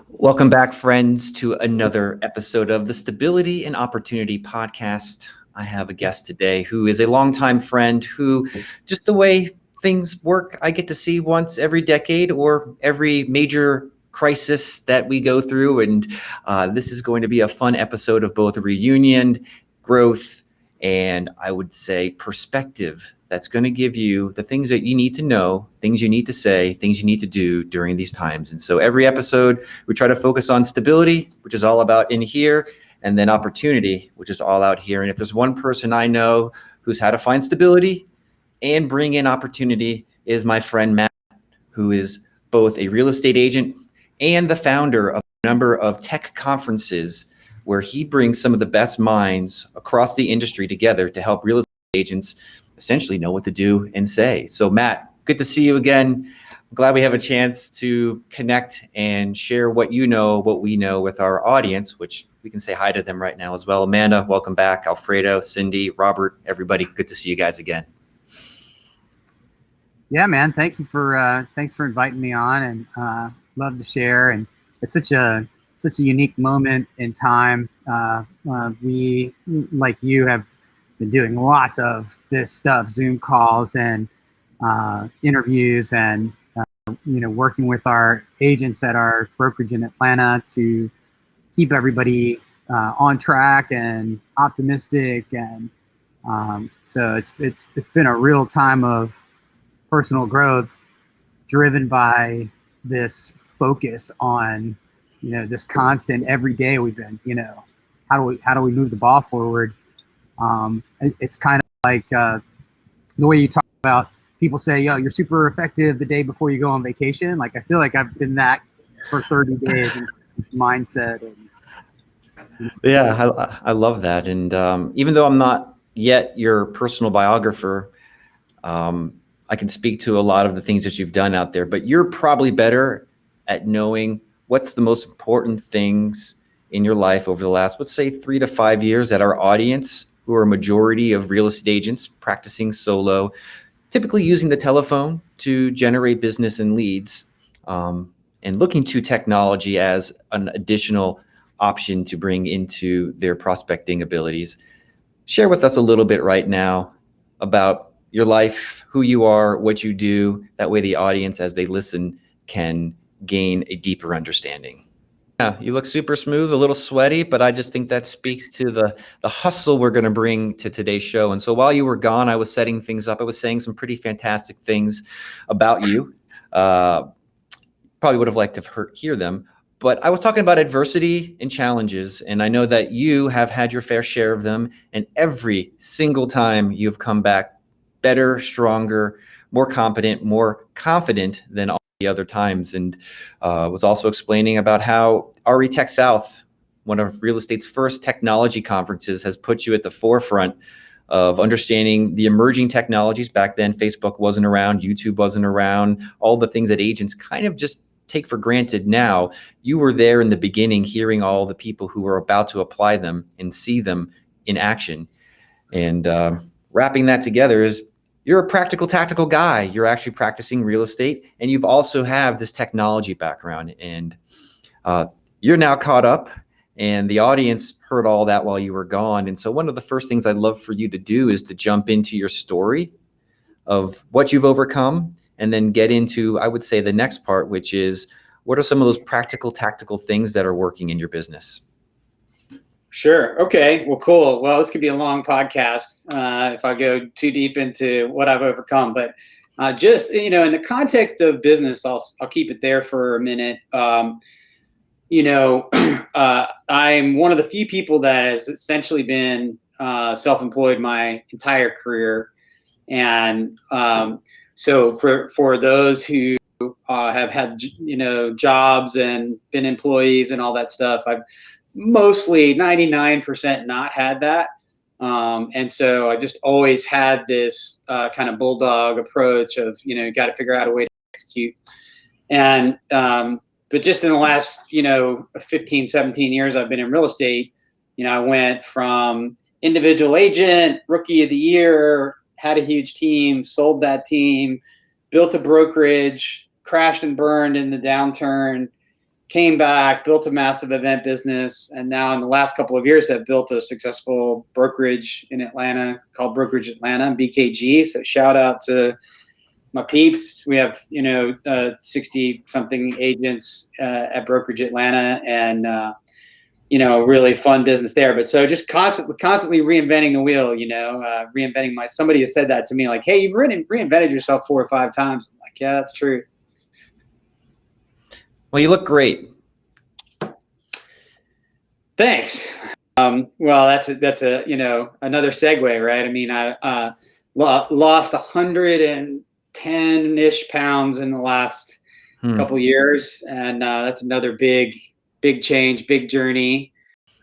Welcome back, friends, to another episode of the Stability and Opportunity Podcast. I have a guest today who is a longtime friend who, just the way things work, I get to see once every decade or every major crisis that we go through. And this is going to be a fun episode of both reunion, growth, and I would say perspective that's going to give you the things that you need to know, things you need to say, things you need to do during these times. And so every episode, we try to focus on stability, which is all about in here, and then opportunity, which is all out here. And if there's one person I know who's had to find stability and bring in opportunity is my friend Matt, who is both a real estate agent and the founder of a number of tech conferences where he brings some of the best minds across the industry together to help real estate agents essentially know what to do and say. So Matt, good to see you again. I'm glad we have a chance to connect and share what you know, what we know with our audience, which we can say hi to them right now as well. Amanda, welcome back. Alfredo, Cindy, Robert, everybody, good to see you guys again. Yeah, man. Thanks for inviting me on, and love to share. And it's such a unique moment in time. We, like you, have been doing lots of this stuff, Zoom calls and interviews, and working with our agents at our brokerage in Atlanta to keep everybody on track and optimistic. And so it's been a real time of personal growth driven by this focus on, this constant every day we've been, how do we move the ball forward? It's kind of like the way you talk about people say, yo, you're super effective the day before you go on vacation. Like, I feel like I've been that for 30 days in mindset. Yeah, I love that. And even though I'm not yet your personal biographer, I can speak to a lot of the things that you've done out there, but you're probably better at knowing what's the most important things in your life over the last, let's say, 3 to 5 years that our audience, who are a majority of real estate agents practicing solo, typically using the telephone to generate business and leads, and looking to technology as an additional option to bring into their prospecting abilities. Share with us a little bit right now about your life, who you are, what you do. That way the audience, as they listen, can gain a deeper understanding. Yeah, you look super smooth, a little sweaty, but I just think that speaks to the hustle we're going to bring to today's show. And so while you were gone, I was setting things up. I was saying some pretty fantastic things about you. Probably would have liked to hear them. But I was talking about adversity and challenges, and I know that you have had your fair share of them. And every single time you've come back better, stronger, more competent, more confident than all the other times. And was also explaining about how REDX South, one of real estate's first technology conferences, has put you at the forefront of understanding the emerging technologies. Back then, Facebook wasn't around, YouTube wasn't around, all the things that agents kind of just take for granted now. You were there in the beginning, hearing all the people who were about to apply them and see them in action. And wrapping that together is you're a practical, tactical guy. You're actually practicing real estate, and you've also have this technology background. And you're now caught up, and the audience heard all that while you were gone. And so one of the first things I'd love for you to do is to jump into your story of what you've overcome, and then get into, I would say, the next part, which is what are some of those practical, tactical things that are working in your business? Sure. Okay. Well, cool. Well, this could be a long podcast if I go too deep into what I've overcome. But just, in the context of business, I'll keep it there for a minute. I'm one of the few people that has essentially been self-employed my entire career. And so for those who have had, jobs and been employees and all that stuff, I've mostly 99% not had that. And so I just always had this kind of bulldog approach of, got to figure out a way to execute. And, but just in the last, 15, 17 years I've been in real estate, I went from individual agent, rookie of the year, had a huge team, sold that team, built a brokerage, crashed and burned in the downturn, came back, built a massive event business, and now in the last couple of years have built a successful brokerage in Atlanta called Brokerage Atlanta, BKG. So shout out to my peeps. We have 60 something agents at Brokerage Atlanta, and really fun business there. But so just constantly reinventing the wheel, reinventing somebody has said that to me, like, hey, you've reinvented yourself 4 or 5 times. I'm like, yeah, that's true. Well, you look great. Thanks. Well, that's another segue, right? I mean, I lost 110-ish pounds in the last couple of years, and that's another big change, big journey,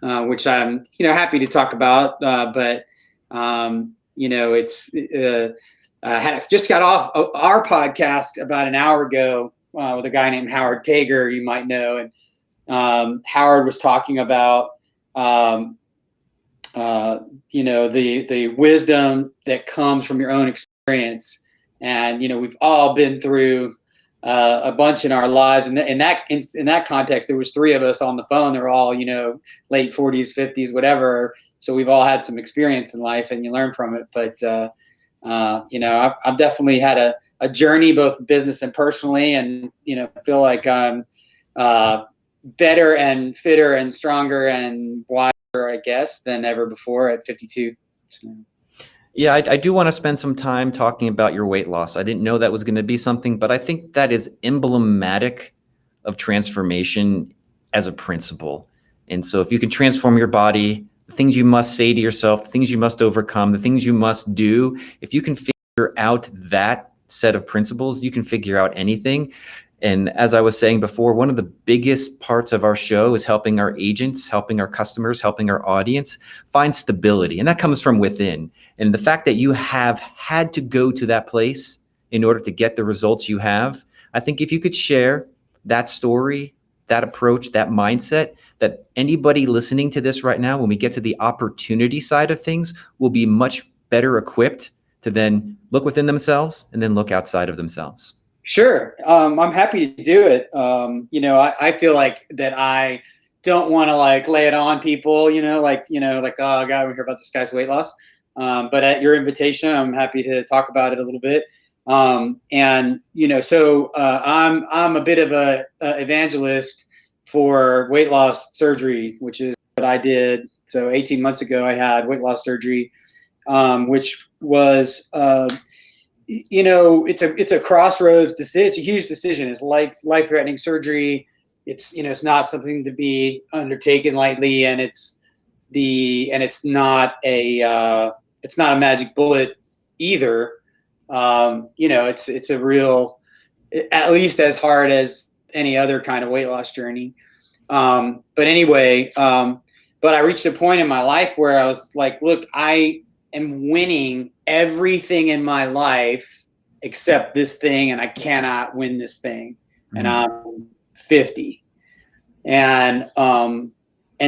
which I'm happy to talk about. But I just got off our podcast about an hour ago with a guy named Howard Tager, you might know, and Howard was talking about the wisdom that comes from your own experience, and we've all been through a bunch in our lives, and in that context, there was 3 of us on the phone. They're all late 40s, 50s, whatever. So we've all had some experience in life, and you learn from it. But I've definitely had a journey, both business and personally, and feel like I'm better and fitter and stronger and wiser, I guess, than ever before at 52. So. Yeah, I do want to spend some time talking about your weight loss. I didn't know that was going to be something, but I think that is emblematic of transformation as a principle. And so if you can transform your body, the things you must say to yourself, the things you must overcome, the things you must do, if you can figure out that set of principles, you can figure out anything. And as I was saying before, one of the biggest parts of our show is helping our agents, helping our customers, helping our audience find stability. And that comes from within. And the fact that you have had to go to that place in order to get the results you have, I think if you could share that story, that approach, that mindset, that anybody listening to this right now, when we get to the opportunity side of things, will be much better equipped to then look within themselves and then look outside of themselves. Sure. I'm happy to do it. I feel like that I don't want to lay it on people, oh, God, we hear about this guy's weight loss. But at your invitation, I'm happy to talk about it a little bit. I'm a bit of a evangelist for weight loss surgery, which is what I did. So 18 months ago, I had weight loss surgery, which was, it's a crossroads decision. It's a huge decision. It's life-threatening surgery. It's not something to be undertaken lightly, and it's not a magic bullet either. It's a real, at least as hard as any other kind of weight loss journey. But anyway, but I reached a point in my life where I was like, look, I am winning everything in my life except this thing, and I cannot win this thing. Mm-hmm. And I'm 50. And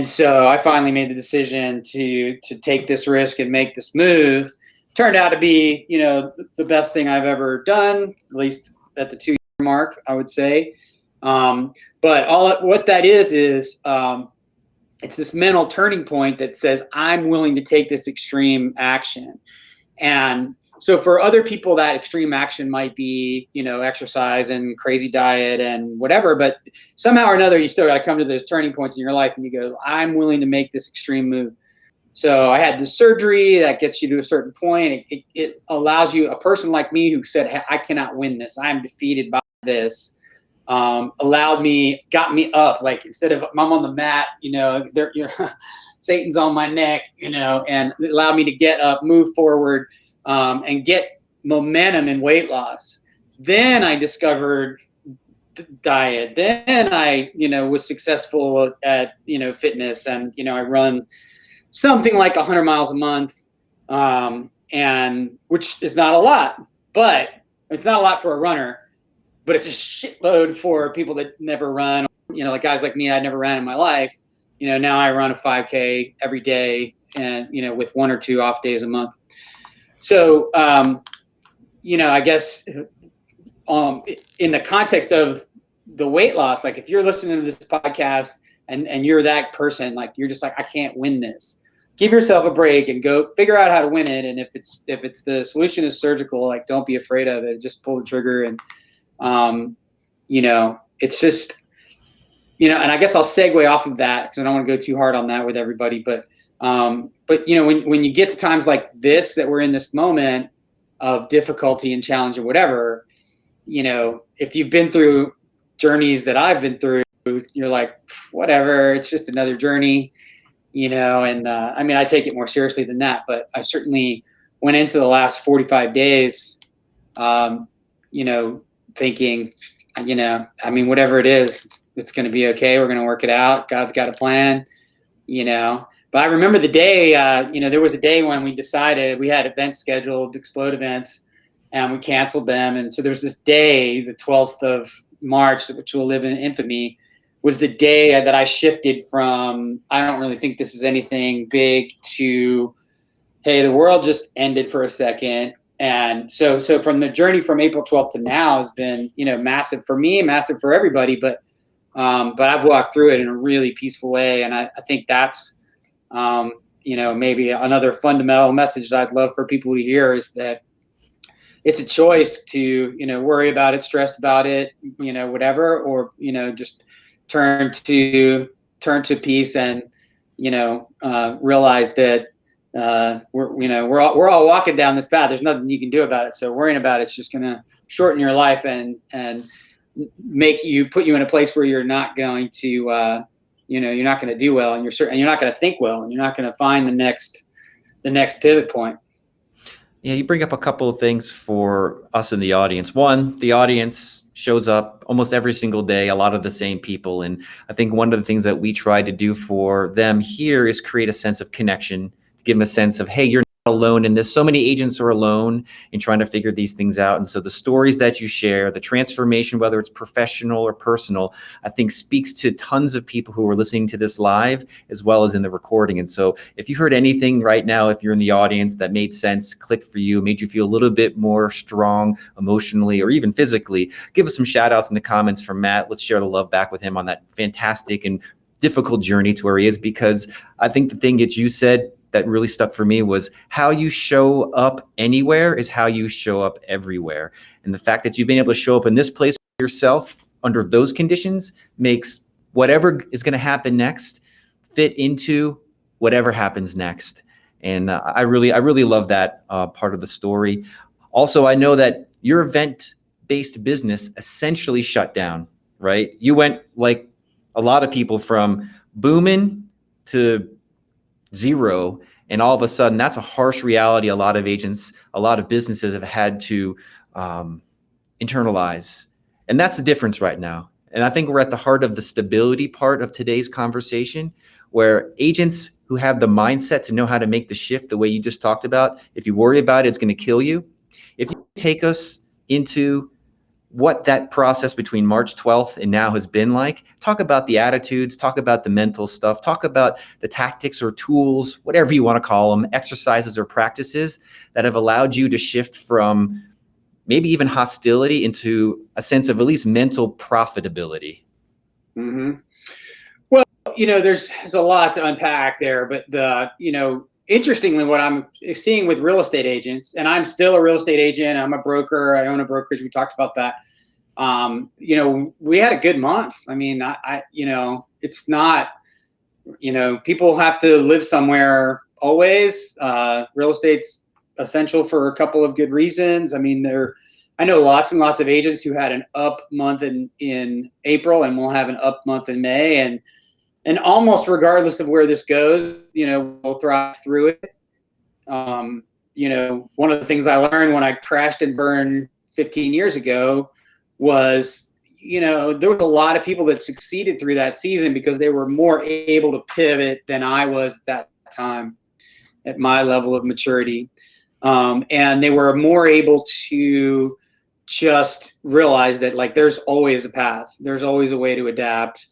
so I finally made the decision to take this risk and make this move. Turned out to be, the best thing I've ever done, at least at the 2-year mark, I would say. But what that is it's this mental turning point that says, I'm willing to take this extreme action. And so for other people, that extreme action might be, exercise and crazy diet and whatever, but somehow or another, you still got to come to those turning points in your life and you go, I'm willing to make this extreme move. So I had this surgery that gets you to a certain point. It allows you, a person like me who said, hey, I cannot win this, I'm defeated by this, got me up, like instead of I'm on the mat, Satan's on my neck, and it allowed me to get up, move forward, and get momentum in weight loss. Then I discovered diet. Then I, was successful at, fitness, and, I run something like 100 miles a month, and which is not a lot, but it's not a lot for a runner, but it's a shitload for people that never run. Like guys like me, I never ran in my life. Now I run a 5K every day, and with 1 or 2 off days a month. So, I guess in the context of the weight loss, like if you're listening to this podcast and you're that person, like you're just like, I can't win this. Give yourself a break and go figure out how to win it. And if it's the solution is surgical, like don't be afraid of it. Just pull the trigger. And it's just, and I guess I'll segue off of that because I don't want to go too hard on that with everybody. But when you get to times like this, that we're in this moment of difficulty and challenge or whatever, if you've been through journeys that I've been through, you're like, whatever, it's just another journey, and I take it more seriously than that, but I certainly went into the last 45 days, thinking, whatever it is, it's going to be okay. We're going to work it out. God's got a plan, but I remember the day, there was a day when we decided we had events scheduled, Xplode events, and we canceled them. And so there was this day, the 12th of March, which will live in infamy, was the day that I shifted from, I don't really think this is anything big, to, hey, the world just ended for a second. And so from the journey from April 12th to now has been, massive for me, massive for everybody, but I've walked through it in a really peaceful way. And I think that's, maybe another fundamental message that I'd love for people to hear is that it's a choice to, worry about it, stress about it, whatever, or, just turn to peace and, realize that we're all walking down this path. There's nothing you can do about it. So worrying about it's just going to shorten your life and put you in a place where you're not going to, you're not going to do well, and you're not going to think well, and you're not going to find the next pivot point. Yeah, you bring up a couple of things for us in the audience. One, the audience shows up almost every single day, a lot of the same people. And I think one of the things that we try to do for them here is create a sense of connection, to give them a sense of, hey, you're not alone in this. So many agents are alone in trying to figure these things out. And so the stories that you share, the transformation, whether it's professional or personal, I think speaks to tons of people who are listening to this live as well as in the recording. And so if you heard anything right now, if you're in the audience that made sense, clicked for you, made you feel a little bit more strong emotionally or even physically, give us some shout outs in the comments from Matt. Let's share the love back with him on that fantastic and difficult journey to where he is, because I think the thing that you said that really stuck for me was how you show up anywhere is how you show up everywhere. And the fact that you've been able to show up in this place yourself under those conditions makes whatever is going to happen next fit into whatever happens next. And I really love that part of the story. Also, I know that your event-based business essentially shut down, right? You went, like a lot of people, from booming to zero, and all of a sudden that's a harsh reality a lot of agents, a lot of businesses have had to internalize. And that's the difference right now. And I think we're at the heart of the stability part of today's conversation, where agents who have the mindset to know how to make the shift the way you just talked about, if you worry about it, it's going to kill you. If you take us into what that process between March 12th and now has been like, talk about the attitudes, talk about the mental stuff, talk about the tactics or tools, whatever you want to call them, exercises or practices that have allowed you to shift from maybe even hostility into a sense of at least mental profitability. Mm-hmm. Well, there's a lot to unpack there, but interestingly, what I'm seeing with real estate agents, and I'm still a real estate agent, I'm a broker, I own a brokerage, we talked about that. We had a good month. I mean, it's not, people have to live somewhere always. Real estate's essential for a couple of good reasons. I mean, I know lots and lots of agents who had an up month in April and will have an up month in May, and almost regardless of where this goes, we'll thrive through it. One of the things I learned when I crashed and burned 15 years ago was, there was a lot of people that succeeded through that season because they were more able to pivot than I was at that time at my level of maturity. And they were more able to just realize that, like, there's always a path. There's always a way to adapt.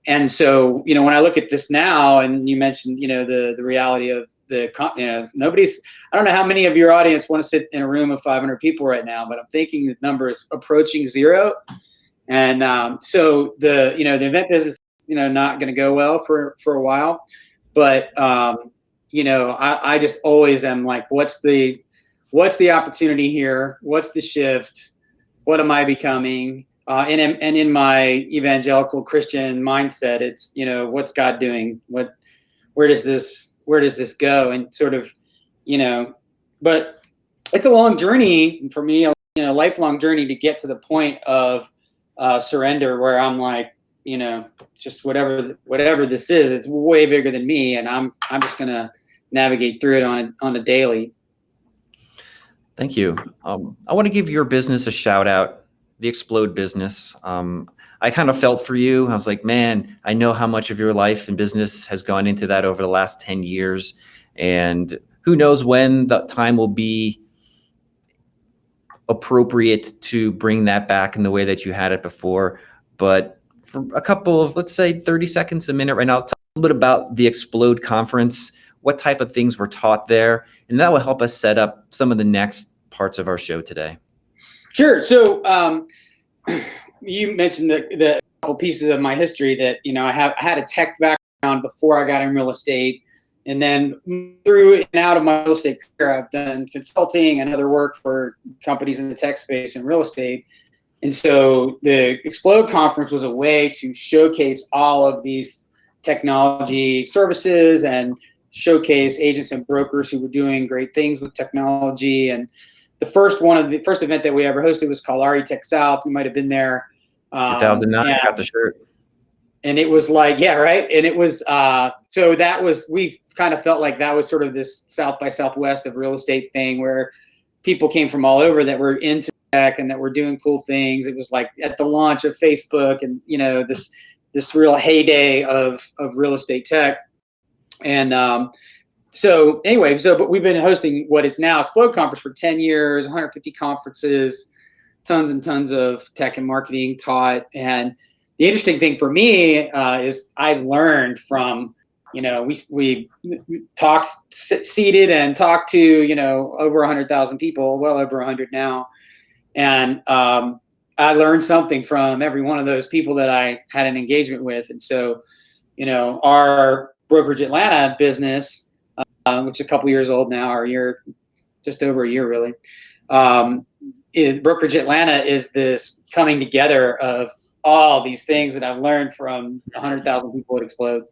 And so, when I look at this now, and you mentioned, the reality of nobody's, I don't know how many of your audience want to sit in a room of 500 people right now, but I'm thinking the number is approaching zero. And so the event business, not going to go well for a while, but I just always am like, what's the opportunity here? What's the shift? What am I becoming? And in my evangelical Christian mindset, it's, what's God doing? Where does this go? And sort of, but it's a long journey for me, lifelong journey to get to the point of surrender, where I'm like, just whatever this is, it's way bigger than me, and I'm just gonna navigate through it on a daily. Thank you. I want to give your business a shout out, the Xplode business. I kind of felt for you. I was like, man, I know how much of your life and business has gone into that over the last 10 years. And who knows when the time will be appropriate to bring that back in the way that you had it before. But for a couple of, let's say 30 seconds, a minute right now, talk a little bit about the Xplode conference, what type of things were taught there, and that will help us set up some of the next parts of our show today. Sure. So you mentioned the couple pieces of my history that, I had a tech background before I got in real estate. And then through and out of my real estate career, I've done consulting and other work for companies in the tech space and real estate. And so the Xplode conference was a way to showcase all of these technology services and showcase agents and brokers who were doing great things with technology. And the first event that we ever hosted was called REDX South. You might have been there. 2009, I got the shirt. And it was like, yeah, right. And it was, so that was, we kind of felt like that was sort of this South by Southwest of real estate thing, where people came from all over that were into tech and that were doing cool things. It was like at the launch of Facebook and, this real heyday of real estate tech. And so anyway, but we've been hosting what is now Xplode Conference for 10 years, 150 conferences, tons and tons of tech and marketing taught. And the interesting thing for me is I learned from, we talked seated and talked to, over 100,000 people, well over 100 now. And I learned something from every one of those people that I had an engagement with. And so, our Brokerage Atlanta business, which is a couple years old now, or just over a year really. Brokerage Atlanta is this coming together of all these things that I've learned from 100,000 people at Xplode,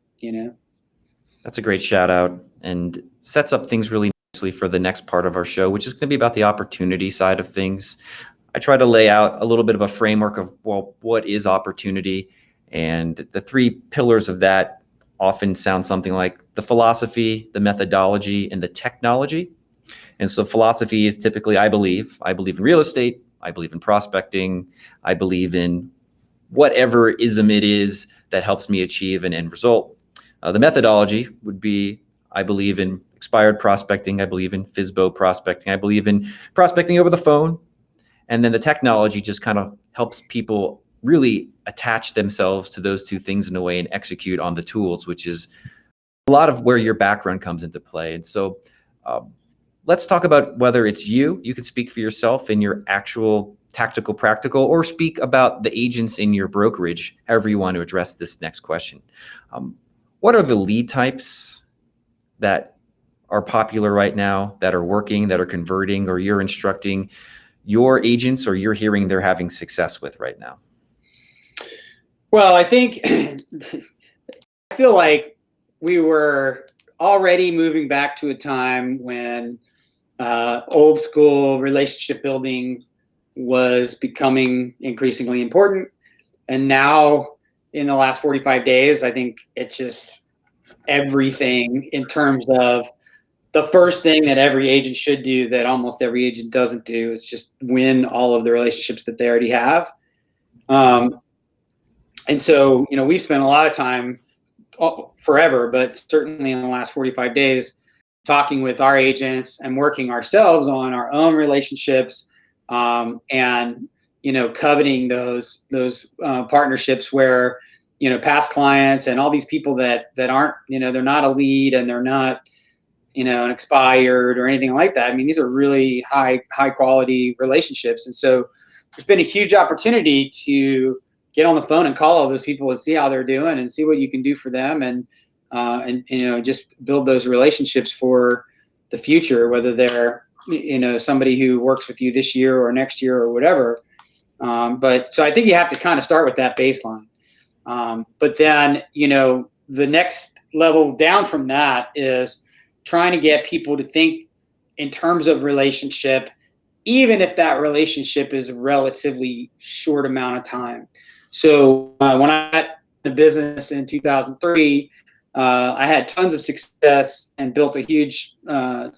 That's a great shout out and sets up things really nicely for the next part of our show, which is going to be about the opportunity side of things. I try to lay out a little bit of a framework of, well, what is opportunity? And the three pillars of that often sound something like the philosophy, the methodology, and the technology. And so philosophy is typically, I believe in real estate, I believe in prospecting, I believe in whatever ism it is that helps me achieve an end result. The methodology would be, I believe in expired prospecting, I believe in FSBO prospecting, I believe in prospecting over the phone. And then the technology just kind of helps people really attach themselves to those two things in a way and execute on the tools, which is a lot of where your background comes into play. And so let's talk about whether it's you can speak for yourself in your actual tactical, practical, or speak about the agents in your brokerage, however you want to address this next question. What are the lead types that are popular right now, that are working, that are converting, or you're instructing your agents, or you're hearing they're having success with right now? Well, I think, I feel like we were already moving back to a time when old school relationship building was becoming increasingly important. And now in the last 45 days, I think it's just everything in terms of the first thing that every agent should do that almost every agent doesn't do is just win all of the relationships that they already have. And so, we've spent a lot of time forever, but certainly in the last 45 days, talking with our agents and working ourselves on our own relationships, and coveting those partnerships where past clients and all these people that aren't, they're not a lead and they're not, an expired or anything like that. I mean, these are really high quality relationships. And so there's been a huge opportunity to get on the phone and call all those people and see how they're doing and see what you can do for them. And just build those relationships for the future, whether they're, somebody who works with you this year or next year or whatever. But so I think you have to kind of start with that baseline. But then, the next level down from that is trying to get people to think in terms of relationship, even if that relationship is a relatively short amount of time. So when I got the business in 2003, I had tons of success and built a huge, I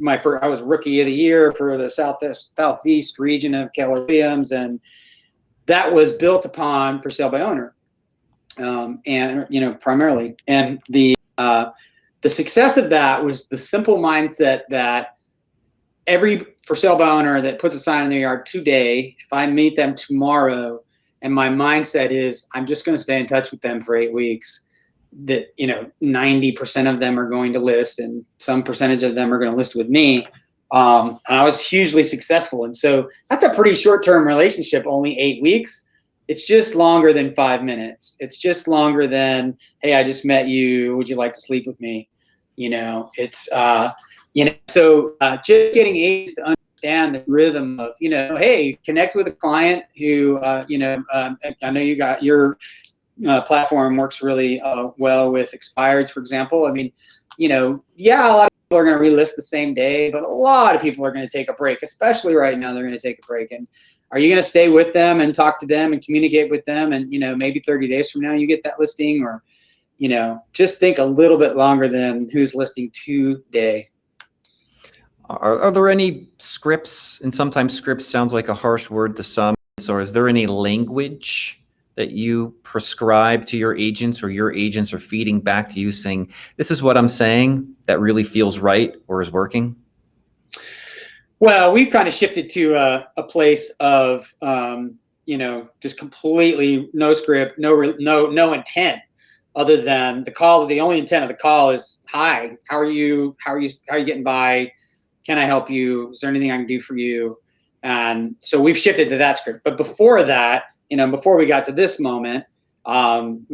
was rookie of the year for the Southeast region of Keller Williams. And that was built upon for sale by owner. And, primarily. And the success of that was the simple mindset that every for sale by owner that puts a sign in their yard today, if I meet them tomorrow and my mindset is I'm just going to stay in touch with them for 8 weeks, that 90% of them are going to list and some percentage of them are going to list with me. And I was hugely successful. And so that's a pretty short-term relationship, only 8 weeks. It's just longer than 5 minutes. It's just longer than, hey, I just met you. Would you like to sleep with me? It's, so just getting agents to understand the rhythm of, hey, connect with a client who, I know you got your platform works really well with expireds, for example. I mean, a lot of people are going to relist the same day, but a lot of people are going to take a break, especially right now. They're going to take a break. And are you going to stay with them and talk to them and communicate with them? And, maybe 30 days from now you get that listing, or, just think a little bit longer than who's listing today. Are there any scripts? And sometimes scripts sounds like a harsh word to some. So is there any language that you prescribe to your agents, or your agents are feeding back to you saying, this is what I'm saying that really feels right or is working? Well, we've kind of shifted to a place of, just completely no script, no intent other than the call. The only intent of the call is, hi, how are you getting by? Can I help you? Is there anything I can do for you? And so we've shifted to that script. But before that, before we got to this moment, and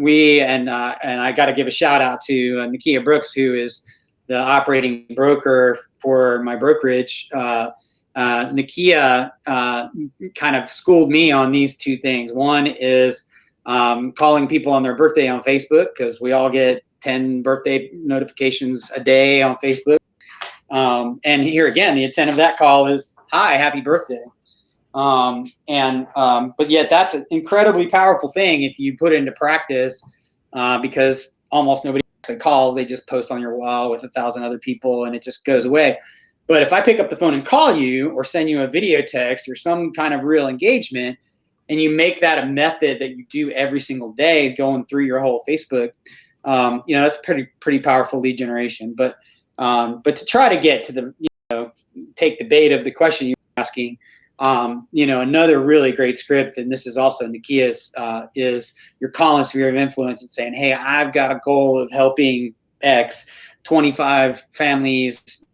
I got to give a shout out to Nakia Brooks, who is the operating broker for my brokerage. Nakia kind of schooled me on these two things. One is calling people on their birthday on Facebook, because we all get 10 birthday notifications a day on Facebook. And here again, the intent of that call is, hi, happy birthday. But yet that's an incredibly powerful thing if you put it into practice, because almost nobody actually calls. They just post on your wall with 1,000 other people and it just goes away. But if I pick up the phone and call you or send you a video text or some kind of real engagement, and you make that a method that you do every single day going through your whole Facebook, that's pretty powerful lead generation. But to try to get to the, take the bait of the question you're asking, another really great script, and this is also Nakia's, is your calling sphere of influence and saying, hey, I've got a goal of helping X 25 families,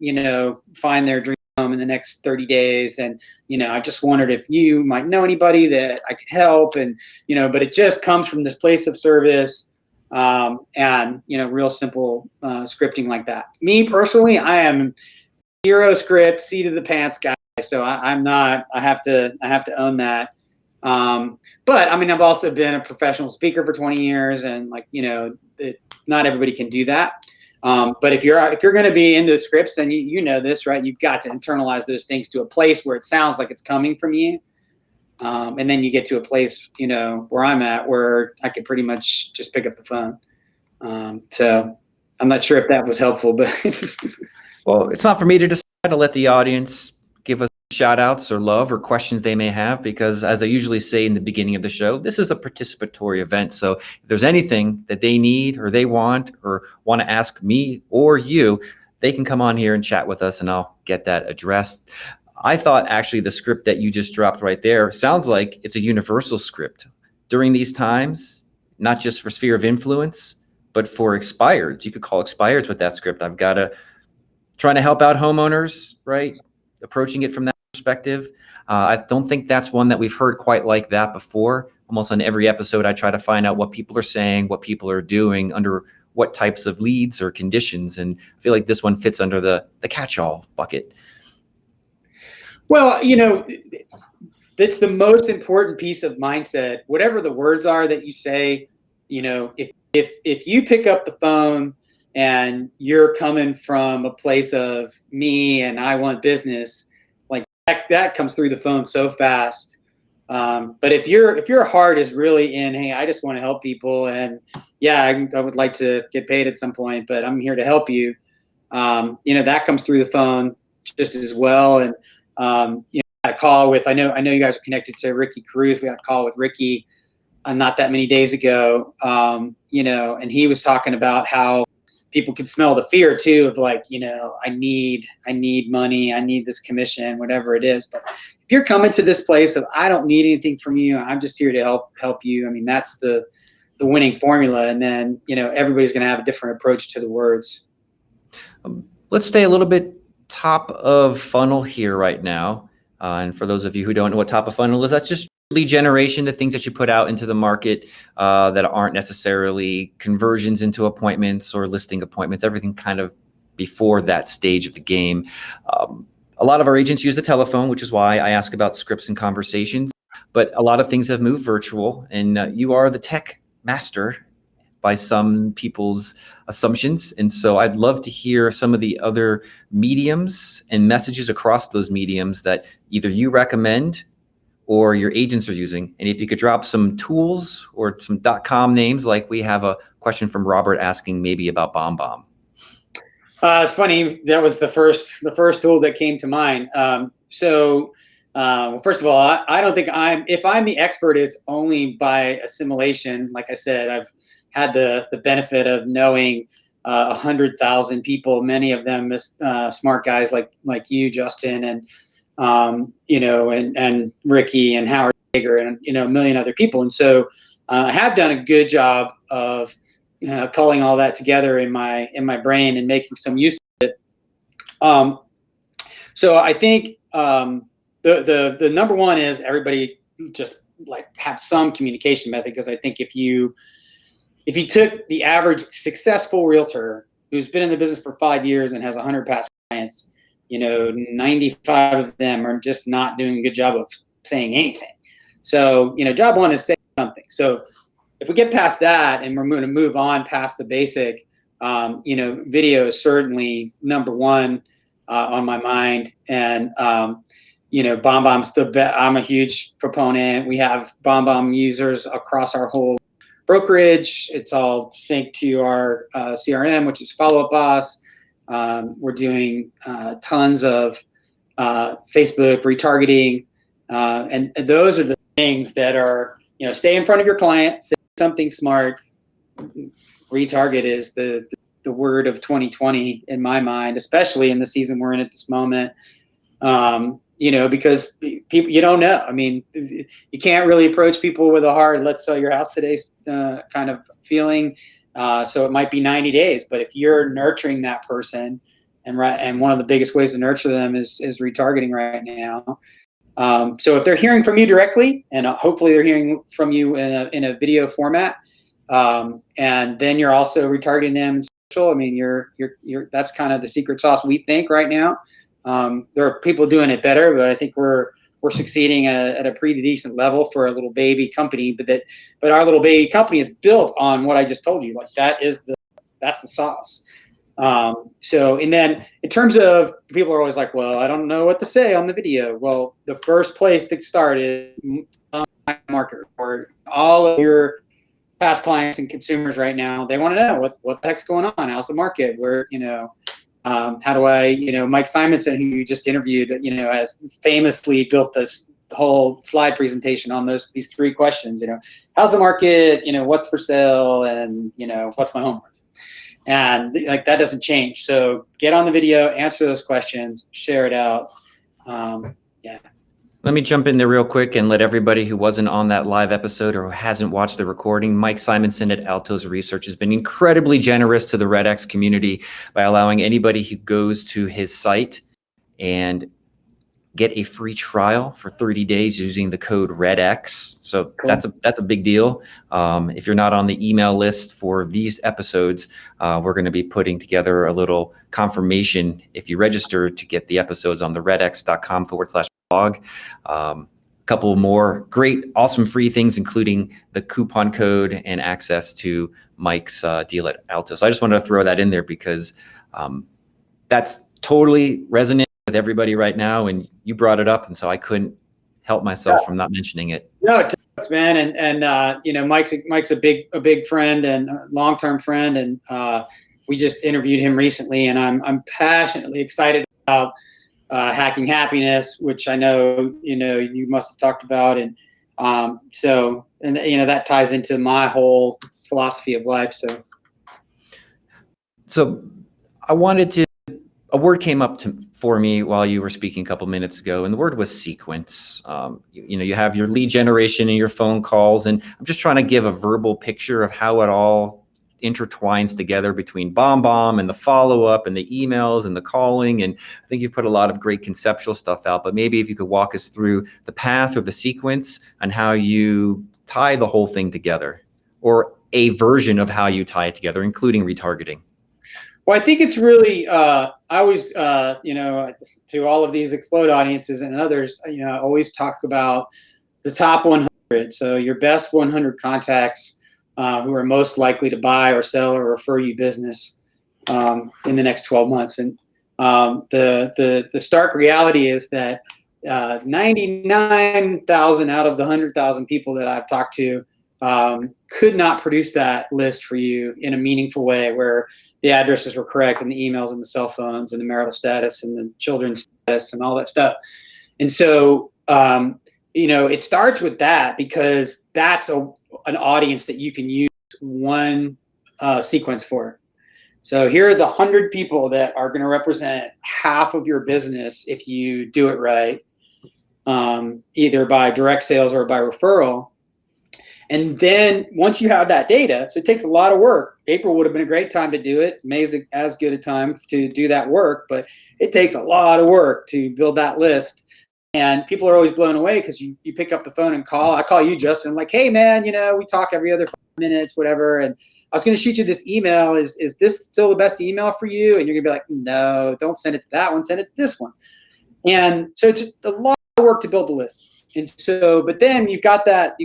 find their dream home in the next 30 days. And, I just wondered if you might know anybody that I could help. And, but it just comes from this place of service, and, real simple scripting like that. Me personally, I am zero script, seat of the pants guy. So I'm not, I have to own that. But I mean, I've also been a professional speaker for 20 years and not everybody can do that. But if you're going to be into scripts, then you know this, right? You've got to internalize those things to a place where it sounds like it's coming from you. And then you get to a place, where I'm at, where I could pretty much just pick up the phone. So I'm not sure if that was helpful, but. Well, it's not for me to decide. To let the audience give us shout outs or love or questions they may have, because as I usually say in the beginning of the show, this is a participatory event. So if there's anything that they need or they want or want to ask me or you, they can come on here and chat with us and I'll get that addressed. I thought actually the script that you just dropped right there sounds like it's a universal script. During these times, not just for sphere of influence, but for expireds. You could call expireds with that script. I've got to trying to help out homeowners, right? Approaching it from that perspective. I don't think that's one that we've heard quite like that before. Almost on every episode, I try to find out what people are saying, what people are doing under what types of leads or conditions. And I feel like this one fits under the catch-all bucket. Well, you know, that's the most important piece of mindset. Whatever the words are that you say, you know, if you pick up the phone and you're coming from a place of me and I want business, like that comes through the phone so fast. But if your heart is really in, hey, I just want to help people, and yeah, I would like to get paid at some point, but I'm here to help you. You know, that comes through the phone just as well. And you know, I had a call with, I know you guys are connected to Ricky Cruz. We had a call with Ricky not that many days ago. You know, and he was talking about how people could smell the fear too of like, you know, I need money, I need this commission, whatever it is. But if you're coming to this place of I don't need anything from you, I'm just here to help you. I mean, that's the winning formula. And then, you know, everybody's going to have a different approach to the words. Let's stay a little bit top of funnel here right now. And for those of you who don't know what top of funnel is, that's just lead generation, the things that you put out into the market that aren't necessarily conversions into appointments or listing appointments, everything kind of before that stage of the game. A lot of our agents use the telephone, which is why I ask about scripts and conversations, but a lot of things have moved virtual, and you are the tech master by some people's assumptions. And so I'd love to hear some of the other mediums and messages across those mediums that either you recommend or your agents are using. And if you could drop some tools or some .com names, like we have a question from Robert asking maybe about BombBomb. It's funny, that was the first tool that came to mind. Well, first of all, I don't think if I'm the expert, it's only by assimilation. Like I said, I've had the benefit of knowing 100,000 people, many of them smart guys like you, Justin, and you know, and Ricky and Howard Hager, and you know, a million other people. And so I have done a good job of culling all that together in my brain and making some use of it. So I think the number one is everybody just like have some communication method, because I think if you took the average successful realtor who's been in the business for 5 years and has 100 past clients, you know, 95 of them are just not doing a good job of saying anything. So, you know, job one is say something. So if we get past that and we're going to move on past the basic, you know, video is certainly number one on my mind. And, you know, BombBomb's the best. I'm a huge proponent. We have BombBomb users across our whole brokerage. It's all synced to our CRM, which is Follow Up Boss. We're doing tons of Facebook retargeting, and those are the things that are, you know, stay in front of your client, say something smart. Retarget is the word of 2020 in my mind, especially in the season we're in at this moment. You know, because people, you don't know. I mean, you can't really approach people with a hard "let's sell your house today" kind of feeling. So it might be 90 days, but if you're nurturing that person, and one of the biggest ways to nurture them is retargeting right now. So if they're hearing from you directly, and hopefully they're hearing from you in a video format, and then you're also retargeting them in social. I mean, you're that's kind of the secret sauce we think right now. There are people doing it better, but I think we're succeeding at a pretty decent level for a little baby company. But our little baby company is built on what I just told you. Like that's the sauce. So, and then in terms of, people are always like, well, I don't know what to say on the video. Well, the first place to start is market report. All of your past clients and consumers right now, they want to know what the heck's going on. How's the market? Where, you know, how do I, you know, Mike Simonson, who you just interviewed, you know, has famously built this whole slide presentation on these three questions. You know, how's the market? You know, what's for sale? And, you know, what's my home worth? And like that doesn't change. So get on the video, answer those questions, share it out. Yeah. Let me jump in there real quick and let everybody who wasn't on that live episode or who hasn't watched the recording, Mike Simonson at Altos Research has been incredibly generous to the REDX community by allowing anybody who goes to his site and get a free trial for 30 days using the code REDX. So Cool. that's a big deal. If you're not on the email list for these episodes, we're going to be putting together a little confirmation if you register to get the episodes on the redx.com/blog. A couple more great, awesome free things, including the coupon code and access to Mike's deal at Alto. So I just wanted to throw that in there because that's totally resonant with everybody right now, and you brought it up, and so I couldn't help myself from not mentioning it. No, it does, man, and you know, Mike's a big friend and long-term friend, and we just interviewed him recently, and I'm passionately excited about hacking happiness, which I know you must have talked about, and so that ties into my whole philosophy of life. So I wanted to. A word came up for me while you were speaking a couple minutes ago, and the word was sequence. You have your lead generation and your phone calls, and I'm just trying to give a verbal picture of how it all intertwines together between BombBomb and the follow-up and the emails and the calling. And I think you've put a lot of great conceptual stuff out, but maybe if you could walk us through the path or the sequence and how you tie the whole thing together, or a version of how you tie it together, including retargeting. Well, I think it's really, I always, to all of these Xplode audiences and others, I always talk about the top 100. So your best 100 contacts who are most likely to buy or sell or refer you business in the next 12 months. And the stark reality is that 99,000 out of the 100,000 people that I've talked to could not produce that list for you in a meaningful way where the addresses were correct and the emails and the cell phones and the marital status and the children's status and all that stuff. And so, it starts with that because that's an audience that you can use one sequence for. So here are the 100 people that are going to represent half of your business if you do it right, either by direct sales or by referral. And then once you have that data, so it takes a lot of work. April would have been a great time to do it. May is as good a time to do that work, but it takes a lot of work to build that list. And people are always blown away because you pick up the phone and call. I call you, Justin. I'm like, hey, man, we talk every other 5 minutes, whatever. And I was going to shoot you this email. Is this still the best email for you? And you're going to be like, no, don't send it to that one. Send it to this one. And so it's a lot of work to build the list. And so, but then you've got that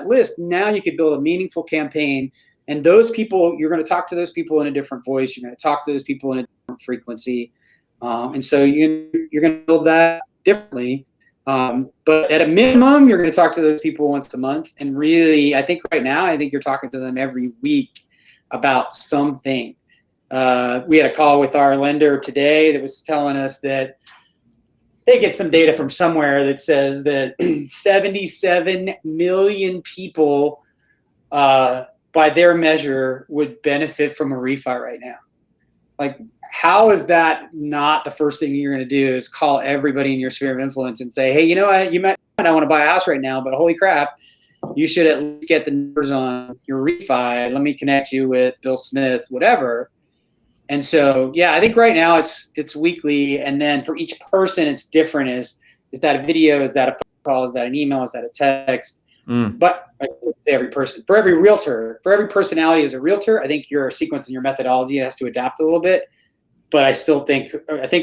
list. Now you could build a meaningful campaign, and those people, you're going to talk to those people in a different voice. You're going to talk to those people in a different frequency. And so you're going to build that differently. But at a minimum, you're going to talk to those people once a month. And really, I think right now, you're talking to them every week about something. We had a call with our lender today that was telling us that they get some data from somewhere that says that 77 million people, by their measure, would benefit from a refi right now. Like, how is that not the first thing you're going to do is call everybody in your sphere of influence and say, hey, you know what, you might not want to buy a house right now, but holy crap, you should at least get the numbers on your refi. Let me connect you with Bill Smith, whatever. And so, yeah, I think right now it's weekly, and then for each person, it's different. Is that a video? Is that a phone call? Is that an email? Is that a text? But every person, for every realtor, for every personality as a realtor, I think your sequence and your methodology has to adapt a little bit. But I think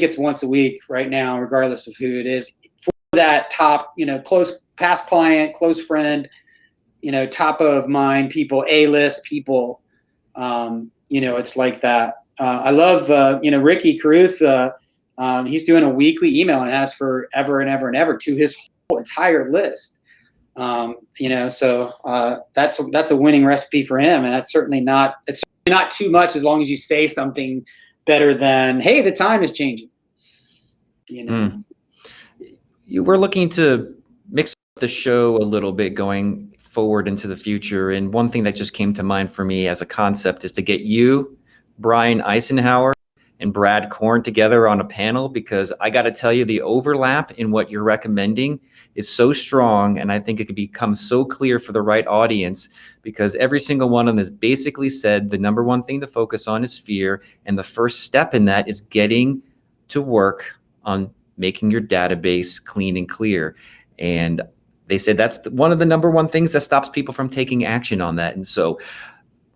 it's once a week right now, regardless of who it is. For that top, close past client, close friend, top of mind people, A-list people, it's like that. I love, Ricky Caruth. He's doing a weekly email and has for ever and ever and ever to his whole entire list. So that's a winning recipe for him, and it's certainly not too much as long as you say something better than, hey, the time is changing. You were looking to mix the show a little bit going forward into the future, and one thing that just came to mind for me as a concept is to get you, Brian Eisenhower, and Brad Korn together on a panel, because I got to tell you, the overlap in what you're recommending is so strong. And I think it could become so clear for the right audience, because every single one of them has basically said the number one thing to focus on is fear. And the first step in that is getting to work on making your database clean and clear. And they said that's one of the number one things that stops people from taking action on that. And so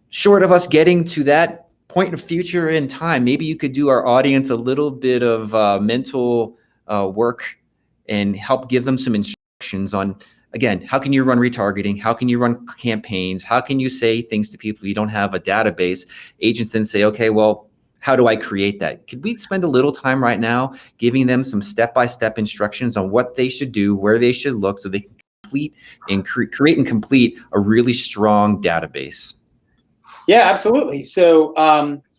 short of us getting to that point of future in time, maybe you could do our audience a little bit of mental work and help give them some instructions on, again, how can you run retargeting? How can you run campaigns? How can you say things to people if you don't have a database? Agents then say, okay, well, how do I create that? Could we spend a little time right now giving them some step-by-step instructions on what they should do, where they should look, so they can complete and create and complete a really strong database? Yeah, absolutely. So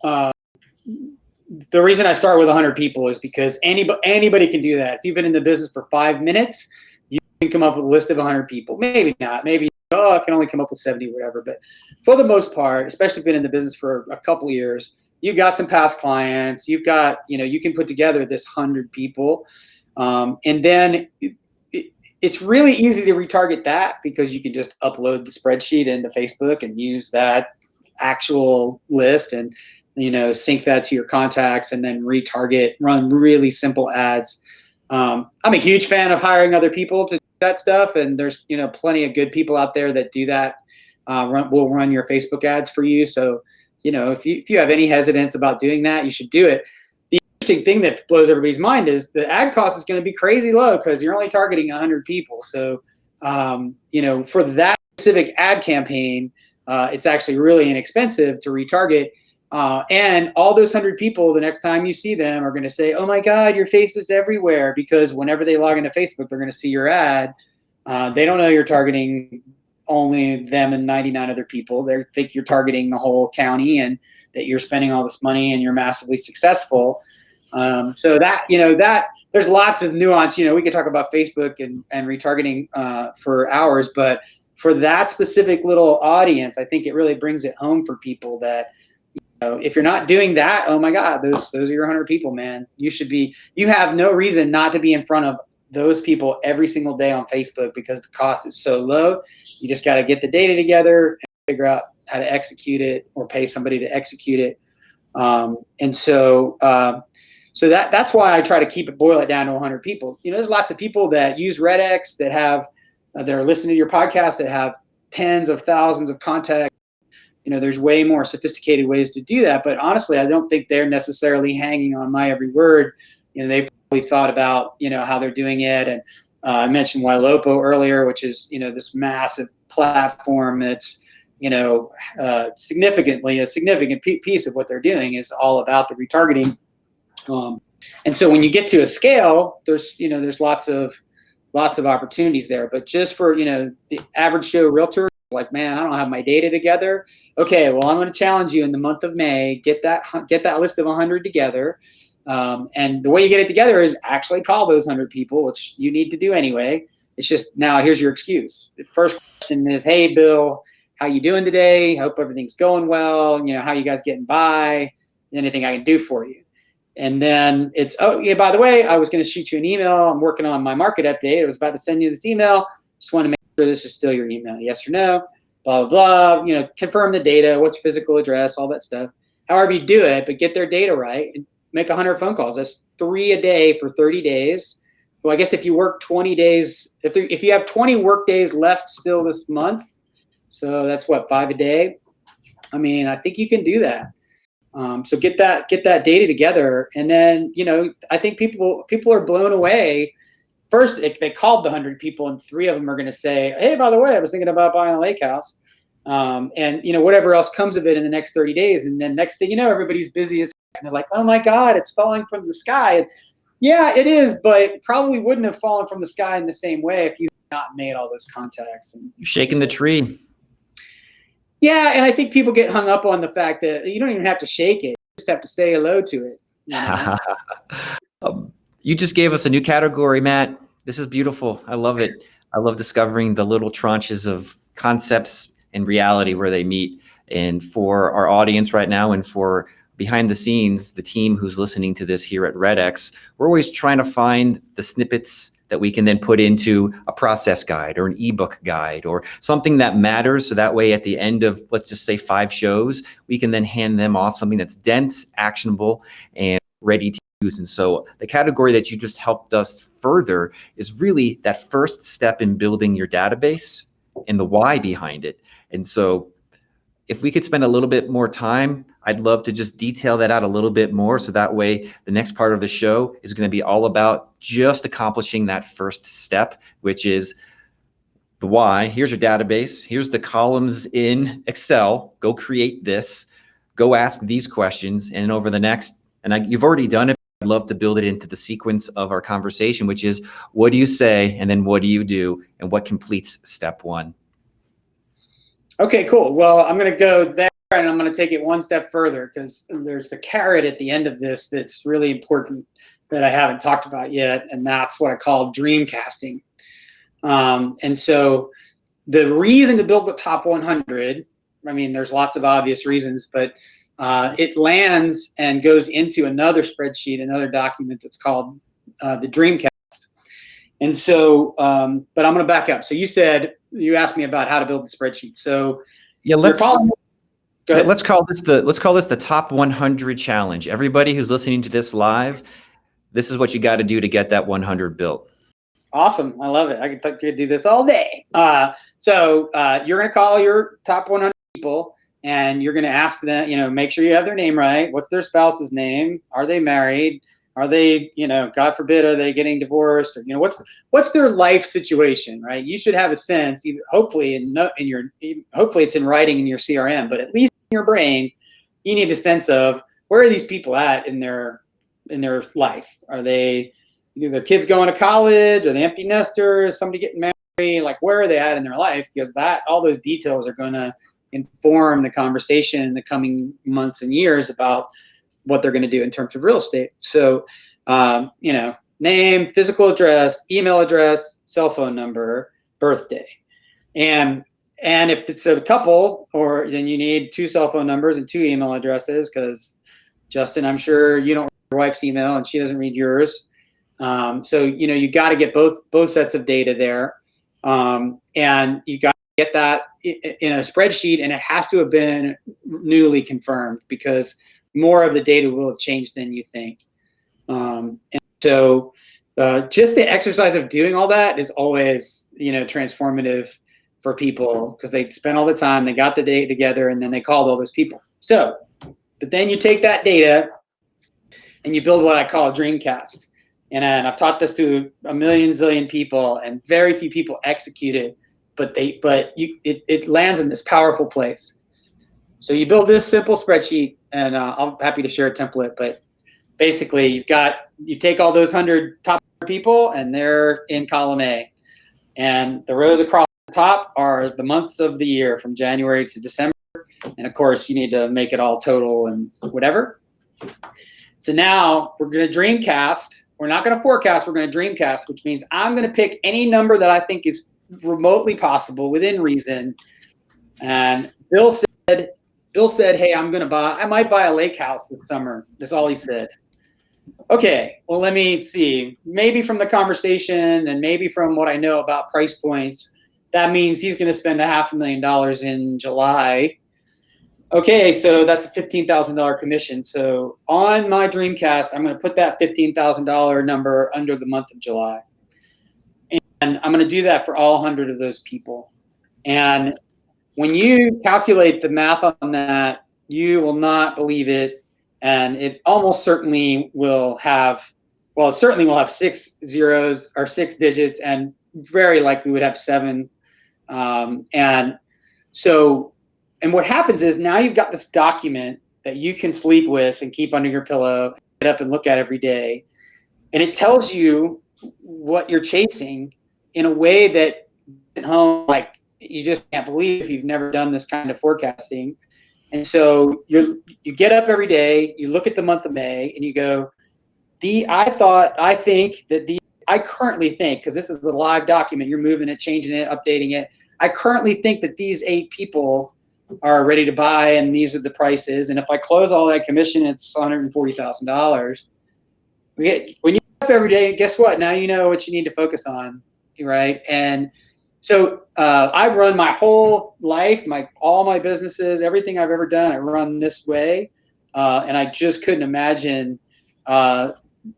the reason I start with 100 people is because anybody can do that. If you've been in the business for 5 minutes, you can come up with a list of 100 people. Maybe not. Maybe, I can only come up with 70, whatever. But for the most part, especially if you've been in the business for a couple of years, you've got some past clients. You've got, you can put together this 100 people. And then it's really easy to retarget that, because you can just upload the spreadsheet into Facebook and use that actual list and sync that to your contacts, and then retarget, run really simple ads. I'm a huge fan of hiring other people to do that stuff, and there's plenty of good people out there that do that. Will run your Facebook ads for you. So if you have any hesitance about doing that, you should do it. The interesting thing that blows everybody's mind is the ad cost is going to be crazy low, because you're only targeting 100 people. So for that specific ad campaign, it's actually really inexpensive to retarget. And all those 100 people, the next time you see them, are going to say, oh my God, your face is everywhere, because whenever they log into Facebook, they're going to see your ad. They don't know you're targeting only them and 99 other people. They think you're targeting the whole county, and that you're spending all this money and you're massively successful. So that there's lots of nuance. We could talk about Facebook and retargeting for hours, but for that specific little audience, I think it really brings it home for people that, if you're not doing that, oh my God, those are your 100 people, man. You have no reason not to be in front of those people every single day on Facebook, because the cost is so low. You just got to get the data together and figure out how to execute it, or pay somebody to execute it. So that's why I try to boil it down to 100 people. There's lots of people that use REDX that are listening to your podcast that have tens of thousands of contacts. There's way more sophisticated ways to do that. But honestly, I don't think they're necessarily hanging on my every word. They've probably thought about, how they're doing it. And I mentioned Ylopo earlier, which is, this massive platform that's, a significant piece of what they're doing is all about the retargeting. And so when you get to a scale, there's lots of opportunities there. But just for, the average Joe realtor, like, man, I don't have my data together. Okay, well, I'm going to challenge you in the month of May, get that list of 100 together. And the way you get it together is actually call those 100 people, which you need to do anyway. It's just, now here's your excuse. The first question is, hey, Bill, how you doing today? Hope everything's going well. How you guys getting by? Anything I can do for you? And then it's, oh, yeah, by the way, I was going to shoot you an email. I'm working on my market update. I was about to send you this email. Just want to make sure this is still your email. Yes or no? Blah, blah, blah. Confirm the data. What's your physical address? All that stuff. However you do it, but get their data right and make 100 phone calls. That's 3 a day for 30 days. Well, I guess if you work 20 days, if you have 20 work days left still this month, so that's what, 5 a day? I mean, I think you can do that. So get that data together, and then I think people are blown away. First, they called the 100 people, and 3 of them are going to say, "Hey, by the way, I was thinking about buying a lake house," and whatever else comes of it in the next 30 days, and then next thing you know, everybody's busy as heck, and they're like, "Oh my God, it's falling from the sky." And yeah, it is, but it probably wouldn't have fallen from the sky in the same way if you had not made all those contacts. And you're shaking the tree. Yeah, and I think people get hung up on the fact that you don't even have to shake it; you just have to say hello to it. You just gave us a new category, Matt. This is beautiful. I love it. I love discovering the little tranches of concepts and reality where they meet. And for our audience right now, and for behind the scenes, the team who's listening to this here at REDX, we're always trying to find the snippets that we can then put into a process guide or an ebook guide or something that matters. So that way at the end of, let's just say 5 shows, we can then hand them off something that's dense, actionable, and ready to use. And so the category that you just helped us further is really that first step in building your database and the why behind it. And so if we could spend a little bit more time, I'd love to just detail that out a little bit more. So that way the next part of the show is going to be all about just accomplishing that first step, which is the why. Here's your database. Here's the columns in Excel. Go create this. Go ask these questions. And over the next, you've already done it. I'd love to build it into the sequence of our conversation, which is what do you say? And then what do you do? And what completes step 1? Okay, cool. Well, I'm going to go there and I'm going to take it one step further because there's the carrot at the end of this that's really important that I haven't talked about yet. And that's what I call dream casting. And so the reason to build the top 100, I mean, there's lots of obvious reasons, but it lands and goes into another spreadsheet, another document that's called the Dreamcast. And so, but I'm going to back up. So you asked me about how to build the spreadsheet. So yeah, let's call this the top 100 challenge. Everybody who's listening to this live, this is what you got to do to get that 100 built. Awesome. I love it. I could do this all day. So you're going to call your top 100 people and you're going to ask them, make sure you have their name right. What's their spouse's name? Are they married? Are they, God forbid, are they getting divorced? Or, what's their life situation, right? You should have a sense, hopefully it's in writing in your CRM, but at least in your brain, you need a sense of where are these people at in their life? Are they, their kids going to college? Are they empty nesters? Somebody getting married? Like, where are they at in their life? Because all those details are going to inform the conversation in the coming months and years about what they're going to do in terms of real estate. So, name, physical address, email address, cell phone number, birthday. And if it's a couple, then you need 2 cell phone numbers and 2 email addresses because Justin, I'm sure you don't read your wife's email and she doesn't read yours. So, you got to get both sets of data there. And you got to get that in a spreadsheet, and it has to have been newly confirmed because more of the data will have changed than you think. And so just the exercise of doing all that is always, transformative for people because they spent all the time, they got the data together, and then they called all those people. So, but then you take that data and you build what I call a dreamcast. And I've taught this to a million zillion people, and very few people execute it, but it lands in this powerful place. So you build this simple spreadsheet, and I'm happy to share a template, but basically you take all those 100 top people and they're in column A, and the rows across the top are the months of the year from January to December. And of course you need to make it all total and whatever. So now we're going to dreamcast. We're not going to forecast. We're going to dreamcast, which means I'm going to pick any number that I think is remotely possible within reason. And Bill said, hey, I might buy a lake house this summer. That's all he said. Okay, well, let me see. Maybe from the conversation and maybe from what I know about price points, that means he's going to spend $500,000 in July. Okay, so that's a $15,000 commission. So on my Dreamcast, I'm going to put that $15,000 number under the month of July. And I'm going to do that for all 100 of those people. And when you calculate the math on that, you will not believe it. And it almost certainly will have, well, it certainly will have 6 zeros or 6 digits, and very likely would have 7. And what happens is now you've got this document that you can sleep with and keep under your pillow, get up and look at every day. And it tells you what you're chasing in a way that at home, like, you just can't believe if you've never done this kind of forecasting. And so you get up every day, you look at the month of May, and you go, I currently think, because this is a live document, you're moving it, changing it, updating it. I currently think that these 8 people are ready to buy, and these are the prices. And if I close all that commission, it's $140,000. When you get up every day, guess what? Now you know what you need to focus on, right? And so I've run my whole life, all my businesses, everything I've ever done, I run this way, and I just couldn't imagine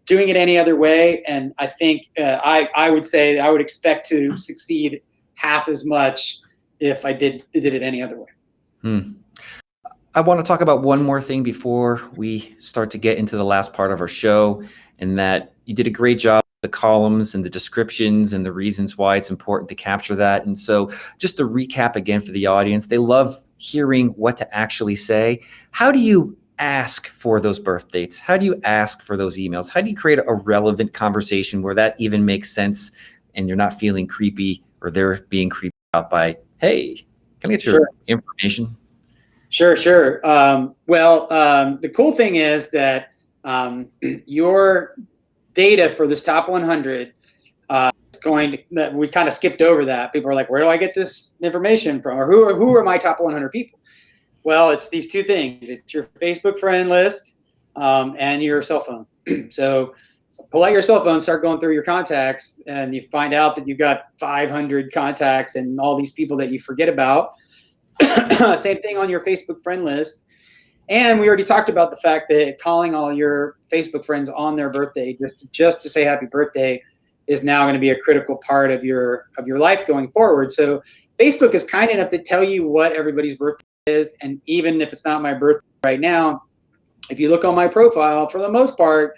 doing it any other way. And I think I would say I would expect to succeed half as much if I did it any other way. I want to talk about one more thing before we start to get into the last part of our show, and that you did a great job with the columns and the descriptions and the reasons why it's important to capture that. And so just to recap again for the audience, they love hearing what to actually say. How do you ask for those birth dates? How do you ask for those emails? How do you create a relevant conversation where that even makes sense and you're not feeling creepy or they're being creeped out by, hey, can I get your information? Sure. The cool thing is that your data for this top 100 that we kind of skipped over that. People are like, where do I get this information from? Or who are my top 100 people? Well, it's these two things. It's your Facebook friend list and your cell phone. So pull out your cell phone, start going through your contacts, and you find out that you've got 500 contacts and all these people that you forget about. Same thing on your Facebook friend list. And we already talked about the fact that calling all your Facebook friends on their birthday just to say happy birthday is now going to be a critical part of your life going forward. So Facebook is kind enough to tell you what everybody's birthday is. And even if it's not my birthday right now, if you look on my profile, for the most part,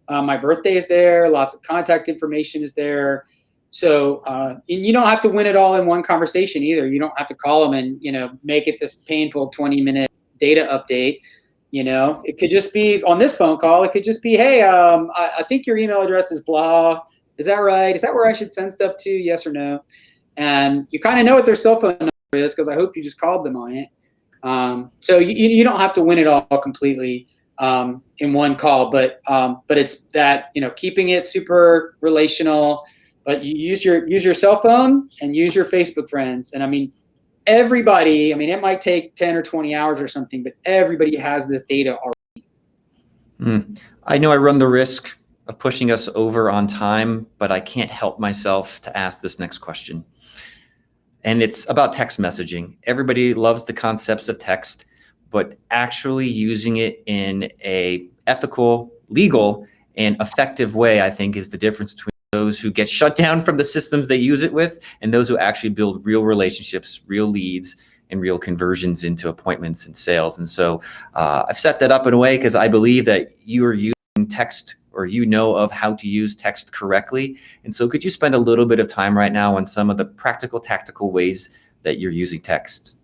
my birthday is there. Lots of contact information is there. So and you don't have to win it all in one conversation either. You don't have to call them and make it this painful 20-minute data update. It could just be on this phone call. It could just be, hey, I think your email address is blah. Is that right? Is that where I should send stuff to? Yes or no? And you kind of know what their cell phone number is because I hope you just called them on it. So you don't have to win it all completely in one call, but it's that keeping it super relational. But you use your cell phone and use your Facebook friends. And I mean, everybody, it might take 10 or 20 hours or something, but everybody has this data already. I know I run the risk of pushing us over on time, but I can't help myself to ask this next question. And it's about text messaging. Everybody loves the concepts of text, but actually using it in a ethical, legal, and effective way, I think, is the difference between those who get shut down from the systems they use it with and those who actually build real relationships, real leads, and real conversions into appointments and sales. And so I've set that up in a way because I believe that you are using text, or of how to use text correctly. And so could you spend a little bit of time right now on some of the practical, tactical ways that you're using text?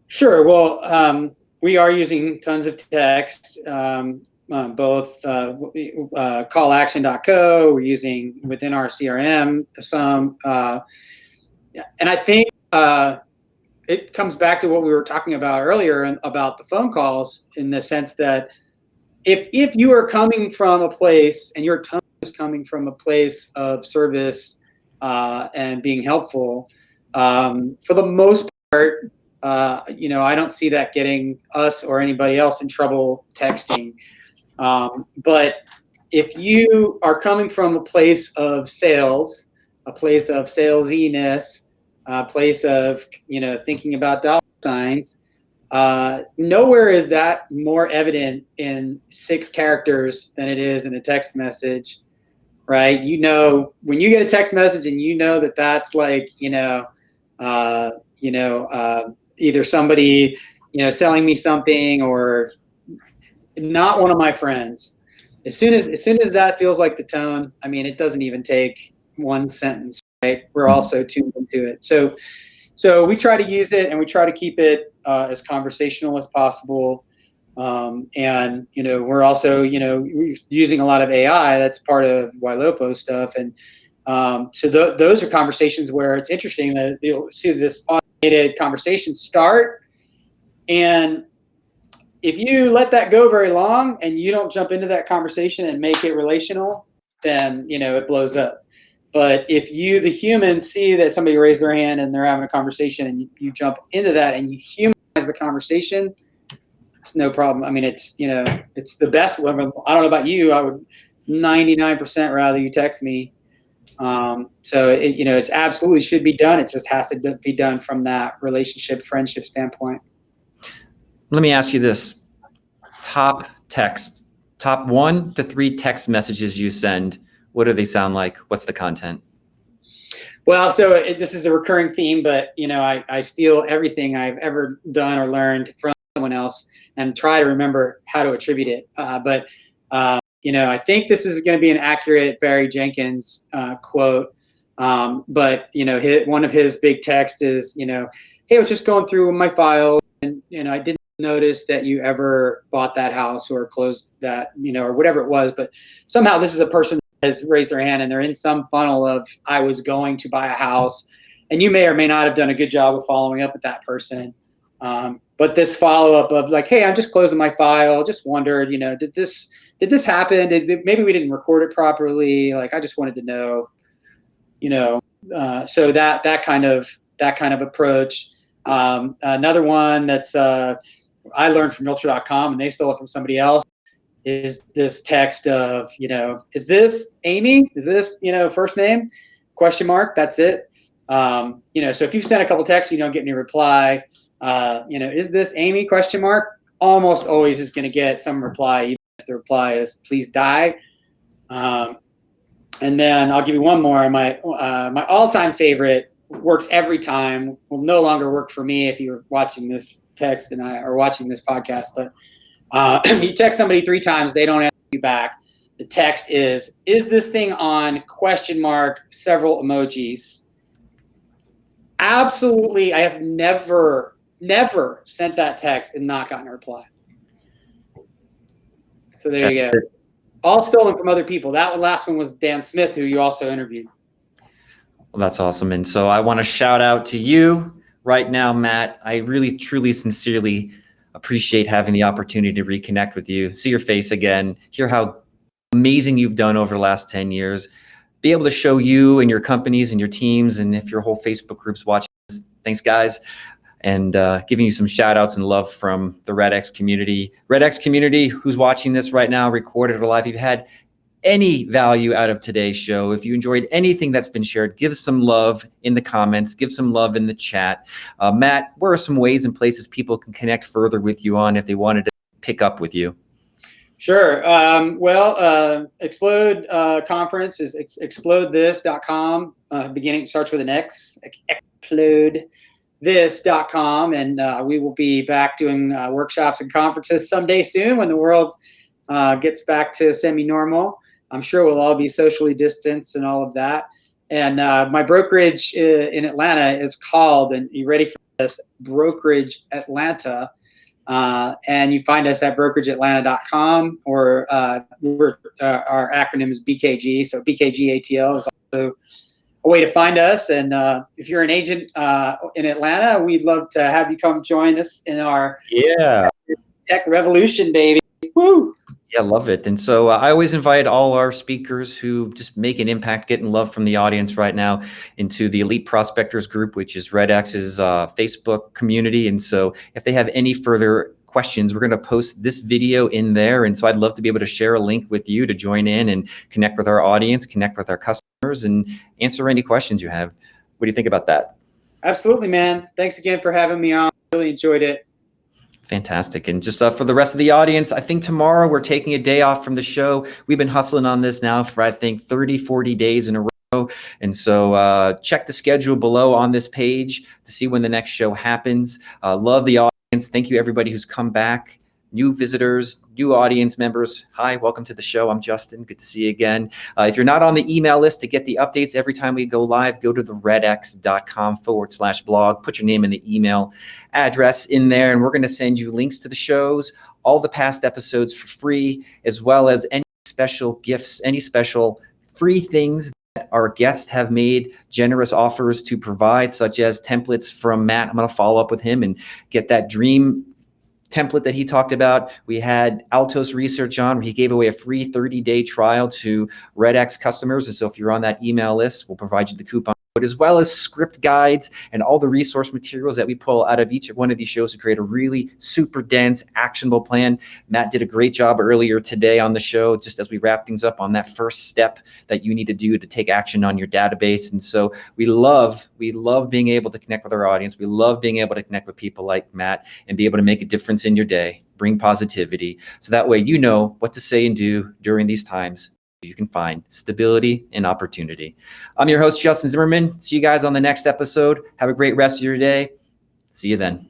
Sure. Well, we are using tons of text. Both callaction.co, we're using within our CRM some, and I think it comes back to what we were talking about earlier about the phone calls, in the sense that if you are coming from a place and your tone is coming from a place of service and being helpful, for the most part, I don't see that getting us or anybody else in trouble texting. But if you are coming from a place of sales, a place of salesiness, a place of, thinking about dollar signs, nowhere is that more evident in 6 characters than it is in a text message, right? When you get a text message and that that's like, either somebody, selling me something or not one of my friends. As soon as that feels like the tone, it doesn't even take one sentence, right? We're all so tuned into it. So we try to use it, and we try to keep it as conversational as possible. And we're also we're using a lot of AI. That's part of Ylopo stuff, and so those are conversations where it's interesting that you'll see this automated conversation start, and if you let that go very long and you don't jump into that conversation and make it relational, then it blows up. But if you, the human, see that somebody raised their hand and they're having a conversation and you jump into that and you humanize the conversation, it's no problem. I mean, it's, you know, it's the best. I don't know about you. I would 99% rather you text me. So it, you know, it's absolutely should be done. It just has to be done from that relationship, friendship standpoint. Let me ask you this. Top 1 to 3 text messages you send. What do they sound like? What's the content? Well, so this is a recurring theme, but, you know, I steal everything I've ever done or learned from someone else and try to remember how to attribute it. You know, I think this is going to be an accurate Barry Jenkins quote. But, you know, one of his big texts is, you know, hey, I was just going through my file and, you know, I didn't notice that you ever bought that house or closed that, you know, or whatever it was. But somehow this is a person that has raised their hand and they're in some funnel of I was going to buy a house. And you may or may not have done a good job of following up with that person. But this follow-up of like, hey, I'm just closing my file. Just wondered, you know, did this happen? Maybe we didn't record it properly. Like, I just wanted to know, you know, so that kind of approach. Another one that's I learned from Realtor.com and they stole it from somebody else is this text of, you know, is this Amy? Is this, you know, first name? Question mark. That's it. You know, so if you send a couple texts, you don't get any reply. You know, is this Amy? Question mark. Almost always is going to get some reply, even if the reply is please die. And then I'll give you one more. My all-time favorite works every time. Will no longer work for me if you're watching this text or watching this podcast. But you text somebody 3 times, they don't answer you back. The text is this thing on? Question mark. Several emojis. Absolutely, I have never sent that text and not gotten a reply. So there you go. All stolen from other people. That last one was Dan Smith, who you also interviewed. Well, that's awesome. And so I want to shout out to you right now, Matt. I really, truly, sincerely appreciate having the opportunity to reconnect with you, see your face again, hear how amazing you've done over the last 10 years, be able to show you and your companies and your teams, and if your whole Facebook group's watching this, thanks, guys. And giving you some shout outs and love from the REDX community. REDX community, who's watching this right now, recorded or live, if you've had any value out of today's show, if you enjoyed anything that's been shared, give some love in the comments, give some love in the chat. Matt, where are some ways and places people can connect further with you on if they wanted to pick up with you? Sure. Xplode conference is xplodethis.com. Beginning starts with an X, xplodethis.com. And we will be back doing workshops and conferences someday soon when the world gets back to semi-normal. I'm sure we'll all be socially distanced and all of that. And my brokerage in Atlanta is called, and you ready for this, Brokerage Atlanta. And you find us at brokerageatlanta.com, or our acronym is BKG. So BKG ATL is also a way to find us. And if you're an agent in Atlanta, we'd love to have you come join us in our tech revolution, baby. Woo! Yeah, love it. And so I always invite all our speakers who just make an impact, getting love from the audience right now, into the Elite Prospectors group, which is REDX's Facebook community. And so if they have any further questions, we're going to post this video in there. And so I'd love to be able to share a link with you to join in and connect with our audience, connect with our customers, and answer any questions you have. What do you think about that? Absolutely, man. Thanks again for having me on. Really enjoyed it. Fantastic. And just for the rest of the audience, I think tomorrow we're taking a day off from the show. We've been hustling on this now for, I think, 30, 40 days in a row. And so check the schedule below on this page to see when the next show happens. Love the audience. Thank you, everybody who's come back. New visitors, new audience members. Hi, welcome to the show. I'm Justin. Good to see you again. If you're not on the email list to get the updates every time we go live, go to the redx.com/blog. Put your name and the email address in there, and we're going to send you links to the shows, all the past episodes for free, as well as any special gifts, any special free things that our guests have made generous offers to provide, such as templates from Matt. I'm going to follow up with him and get that dream template that he talked about. We had Altos Research on, where he gave away a free 30-day trial to REDX customers. And so if you're on that email list, we'll provide you the coupon code, as well as script guides and all the resource materials that we pull out of each one of these shows to create a really super dense, actionable plan. Matt did a great job earlier today on the show, just as we wrap things up on that first step that you need to do to take action on your database. And so we love being able to connect with our audience. We love being able to connect with people like Matt and be able to make a difference in your day, bring positivity. So that way, you know what to say and do during these times. You can find stability and opportunity. I'm your host, Justin Zimmerman. See you guys on the next episode. Have a great rest of your day. See you then.